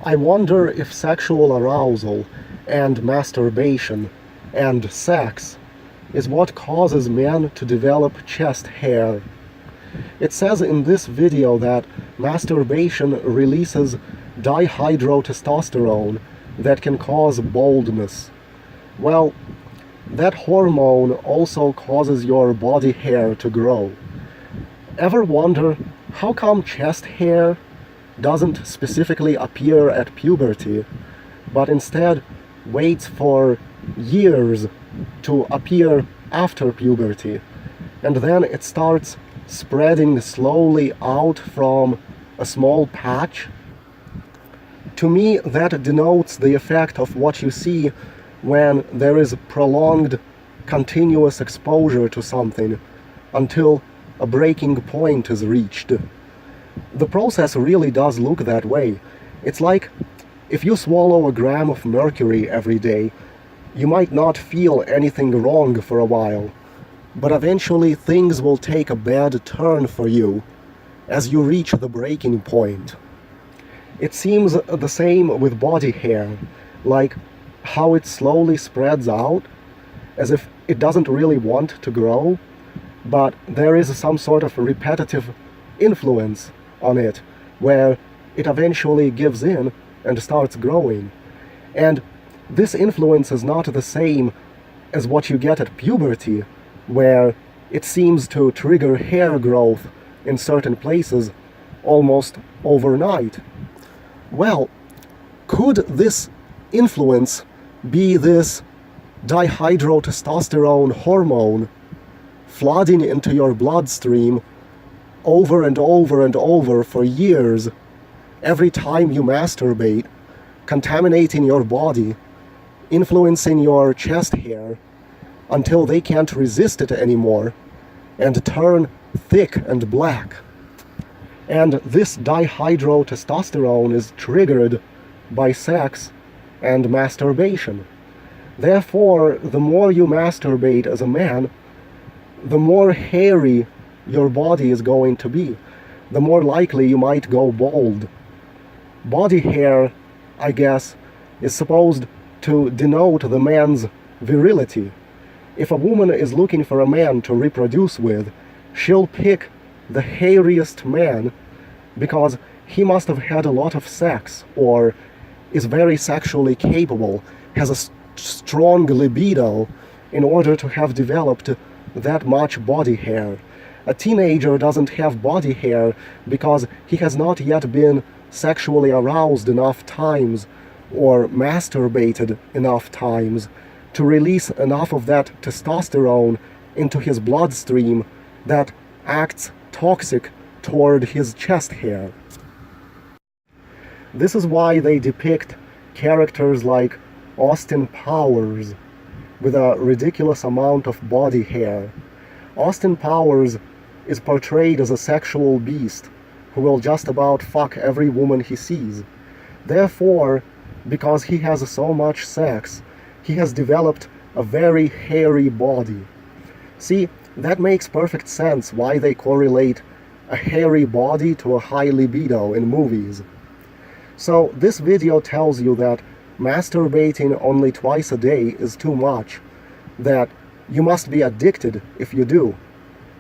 I wonder if sexual arousal and masturbation and sex is what causes men to develop chest hair. It says in this video that masturbation releases dihydrotestosterone that can cause baldness. Well, that hormone also causes your body hair to grow. Ever wonder how come chest hair doesn't specifically appear at puberty, but instead waits for years to appear after puberty, and then it starts spreading slowly out from a small patch? To me, that denotes the effect of what you see when there is prolonged, continuous exposure to something until a breaking point is reached. The process really does look that way. It's like if you swallow a gram of mercury every day, you might not feel anything wrong for a while, but eventually things will take a bad turn for you as you reach the breaking point. It seems the same with body hair, like how it slowly spreads out, as if it doesn't really want to grow, but there is some sort of repetitive influence on it, where it eventually gives in and starts growing. And this influence is not the same as what you get at puberty, where it seems to trigger hair growth in certain places almost overnight. Well, could this influence be this dihydrotestosterone hormone flooding into your bloodstream over and over and over for years, every time you masturbate, contaminating your body, influencing your chest hair until they can't resist it anymore and turn thick and black? And this dihydrotestosterone is triggered by sex and masturbation. Therefore, the more you masturbate as a man, the more hairy your body is going to be, the more likely you might go bald. Body hair, I guess, is supposed to denote the man's virility. If a woman is looking for a man to reproduce with, she'll pick the hairiest man because he must have had a lot of sex, or is very sexually capable, has a strong libido in order to have developed that much body hair. A teenager doesn't have body hair because he has not yet been sexually aroused enough times or masturbated enough times to release enough of that testosterone into his bloodstream that acts toxic toward his chest hair. This is why they depict characters like Austin Powers with a ridiculous amount of body hair. Austin Powers is portrayed as a sexual beast who will just about fuck every woman he sees. Therefore, because he has so much sex, he has developed a very hairy body. See, that makes perfect sense why they correlate a hairy body to a high libido in movies. So this video tells you that masturbating only twice a day is too much, that you must be addicted if you do.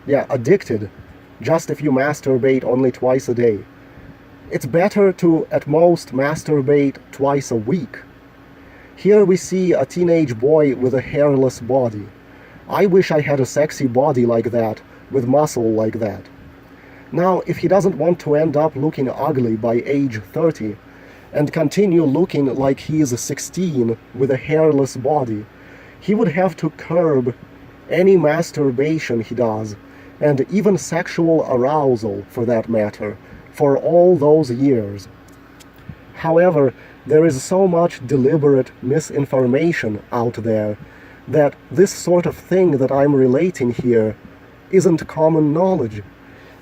Yeah, addicted, just if you masturbate only twice a day. It's better to at most masturbate twice a week. Here we see a teenage boy with a hairless body. I wish I had a sexy body like that, with muscle like that. Now, if he doesn't want to end up looking ugly by age 30, and continue looking like he is 16 with a hairless body, he would have to curb any masturbation he does, and even sexual arousal for that matter, for all those years. However, there is so much deliberate misinformation out there that this sort of thing that I'm relating here isn't common knowledge.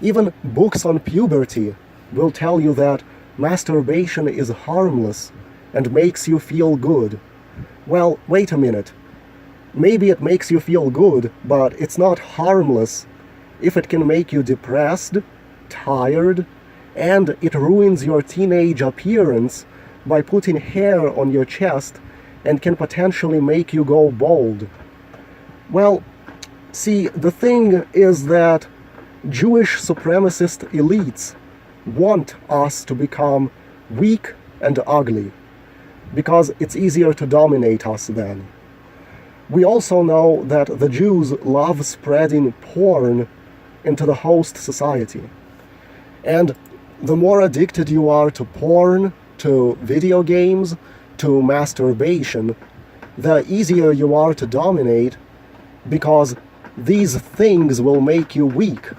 Even books on puberty will tell you that masturbation is harmless and makes you feel good. Well, wait a minute. Maybe it makes you feel good, but it's not harmless if it can make you depressed, tired, and it ruins your teenage appearance by putting hair on your chest and can potentially make you go bald. Well, see, the thing is that Jewish supremacist elites want us to become weak and ugly because it's easier to dominate us then. We also know that the Jews love spreading porn into the host society. And the more addicted you are to porn, to video games, to masturbation, the easier you are to dominate because these things will make you weak.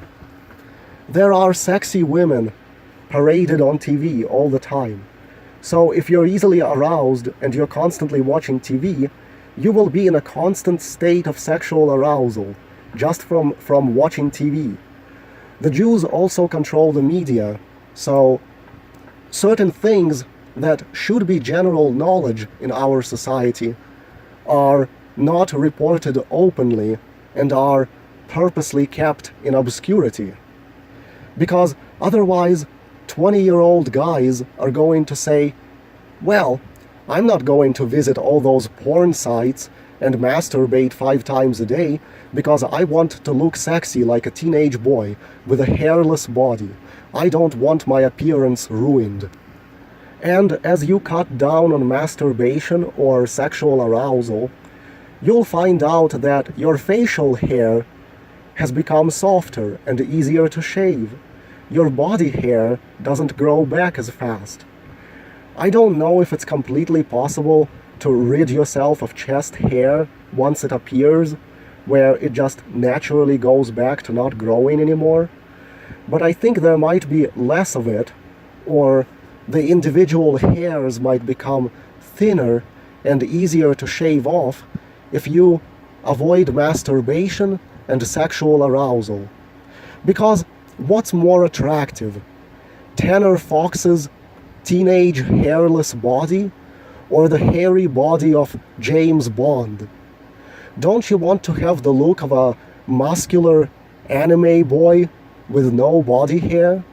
There are sexy women paraded on TV all the time. So if you're easily aroused and you're constantly watching TV, you will be in a constant state of sexual arousal just from watching TV. The Jews also control the media, so certain things that should be general knowledge in our society are not reported openly and are purposely kept in obscurity. Because otherwise, 20-year-old guys are going to say, well, I'm not going to visit all those porn sites and masturbate 5 times a day because I want to look sexy like a teenage boy with a hairless body. I don't want my appearance ruined. And as you cut down on masturbation or sexual arousal, you'll find out that your facial hair has become softer and easier to shave. Your body hair doesn't grow back as fast. I don't know if it's completely possible to rid yourself of chest hair once it appears, where it just naturally goes back to not growing anymore, but I think there might be less of it, or the individual hairs might become thinner and easier to shave off if you avoid masturbation and sexual arousal. Because what's more attractive? Tanner Fox's teenage hairless body or the hairy body of James Bond? Don't you want to have the look of a muscular anime boy with no body hair?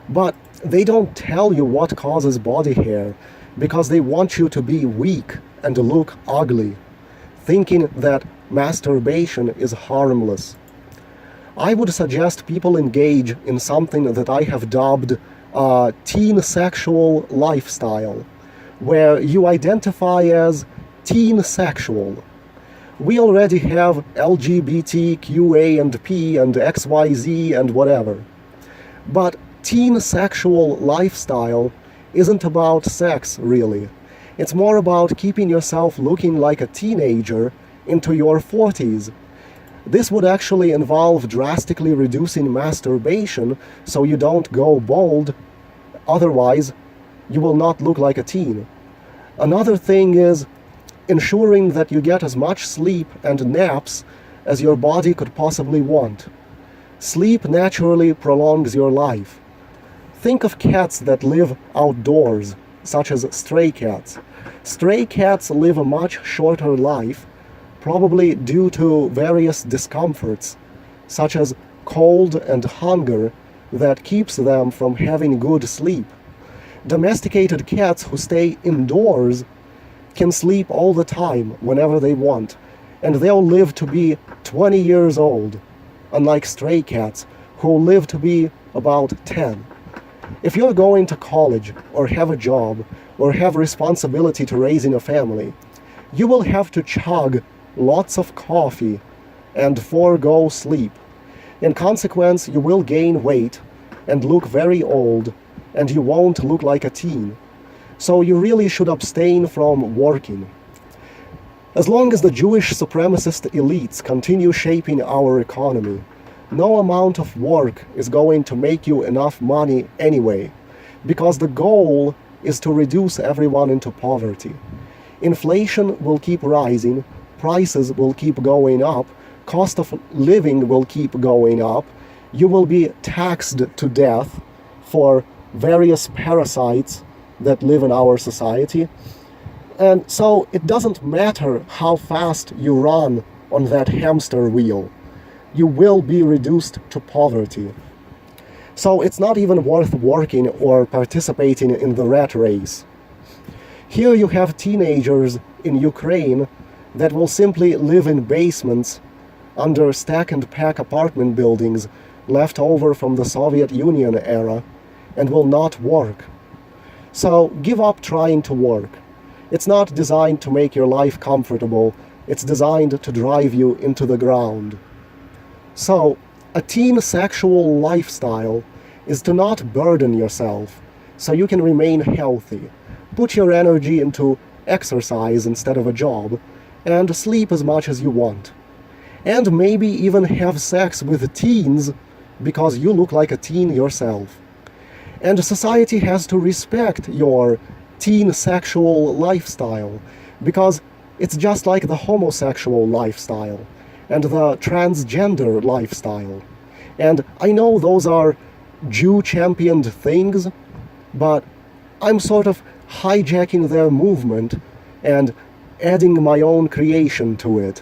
But they don't tell you what causes body hair because they want you to be weak and look ugly, thinking that masturbation is harmless. I would suggest people engage in something that I have dubbed a teensexual lifestyle, where you identify as teensexual. We already have LGBTQA and P and XYZ and whatever. But teensexual lifestyle isn't about sex, really. It's more about keeping yourself looking like a teenager into your 40s. This would actually involve drastically reducing masturbation so you don't go bald, otherwise you will not look like a teen. Another thing is ensuring that you get as much sleep and naps as your body could possibly want. Sleep naturally prolongs your life. Think of cats that live outdoors, such as stray cats. Stray cats live a much shorter life, probably due to various discomforts, such as cold and hunger, that keeps them from having good sleep. Domesticated cats who stay indoors can sleep all the time whenever they want, and they'll live to be 20 years old, unlike stray cats who live to be about 10. If you're going to college or have a job or have responsibility to raising a family, you will have to chug lots of coffee and forego sleep. In consequence, you will gain weight and look very old, and you won't look like a teen. So you really should abstain from working. As long as the Jewish supremacist elites continue shaping our economy, no amount of work is going to make you enough money anyway, because the goal is to reduce everyone into poverty. Inflation will keep rising, prices will keep going up, cost of living will keep going up, you will be taxed to death for various parasites that live in our society. And so it doesn't matter how fast you run on that hamster wheel, you will be reduced to poverty. So it's not even worth working or participating in the rat race. Here you have teenagers in Ukraine that will simply live in basements under stack and pack apartment buildings left over from the Soviet Union era and will not work. So give up trying to work. It's not designed to make your life comfortable, it's designed to drive you into the ground. So, a teensexual lifestyle is to not burden yourself so you can remain healthy. Put your energy into exercise instead of a job, and sleep as much as you want. And maybe even have sex with teens because you look like a teen yourself. And society has to respect your teensexual lifestyle because it's just like the homosexual lifestyle and the transgender lifestyle. And I know those are Jew-championed things, but I'm sort of hijacking their movement and adding my own creation to it.